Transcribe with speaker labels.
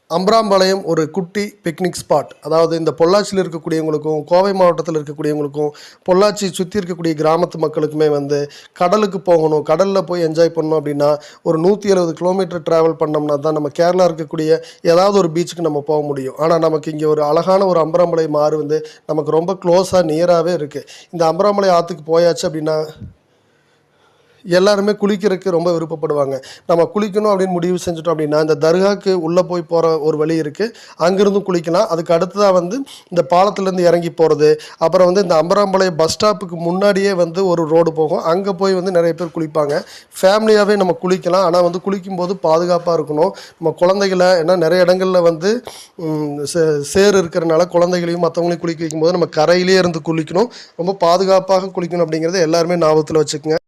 Speaker 1: அம்பராம்பாளையம் ஒரு குட்டி picnic spot. அதாவது இந்த பொள்ளாச்சியில் இருக்கக்கூடியவங்களுக்கும், கோவை மாவட்டத்தில் இருக்கக்கூடியவங்களுக்கும், பொள்ளாச்சி சுற்றி இருக்கக்கூடிய கிராமத்து மக்களுக்குமே வந்து கடலுக்கு போகணும், கடலில் போய் என்ஜாய் பண்ணணும் அப்படின்னா ஒரு 170 கிலோமீட்டர் ட்ராவல் பண்ணோம்னா தான் நம்ம கேரளா இருக்கக்கூடிய ஏதாவது ஒரு பீச்சுக்கு நம்ம போக முடியும். ஆனால் நமக்கு இங்கே ஒரு அழகான ஒரு அம்பராம்பாளையம் ஆறு வந்து நமக்கு ரொம்ப க்ளோஸாக நியராகவே இருக்குது. இந்த அம்பராம்பாளையம் ஆற்றுக்கு போயாச்சு அப்படின்னா எல்லாருமே குளிக்கிறதுக்கு ரொம்ப விருப்பப்படுவாங்க. நம்ம குளிக்கணும் அப்படின்னு முடிவு செஞ்சுட்டோம் அப்படின்னா இந்த தர்காவுக்கு உள்ளே போய் போகிற ஒரு வழி இருக்குது, அங்கேருந்தும் குளிக்கலாம். அதுக்கு அடுத்ததாக வந்து இந்த பாலத்துலேருந்து இறங்கி போகிறது, அப்புறம் வந்து இந்த அம்பராம்பாளையம் பஸ் ஸ்டாப்புக்கு முன்னாடியே வந்து ஒரு ரோடு போகும், அங்கே போய் வந்து நிறைய பேர் குளிப்பாங்க. ஃபேமிலியாகவே நம்ம குளிக்கலாம். ஆனால் வந்து குளிக்கும்போது பாதுகாப்பாக இருக்கணும். நம்ம குழந்தைகளை, ஏன்னா நிறைய இடங்களில் வந்து சேறு இருக்கிறனால குழந்தைகளையும் மற்றவங்களையும் குளிக்க வைக்கும்போது நம்ம கரையிலே இருந்து குளிக்கணும். ரொம்ப பாதுகாப்பாக குளிக்கணும் அப்படிங்கிறத எல்லாருமே ஞாபகத்தில் வச்சுக்கோங்க.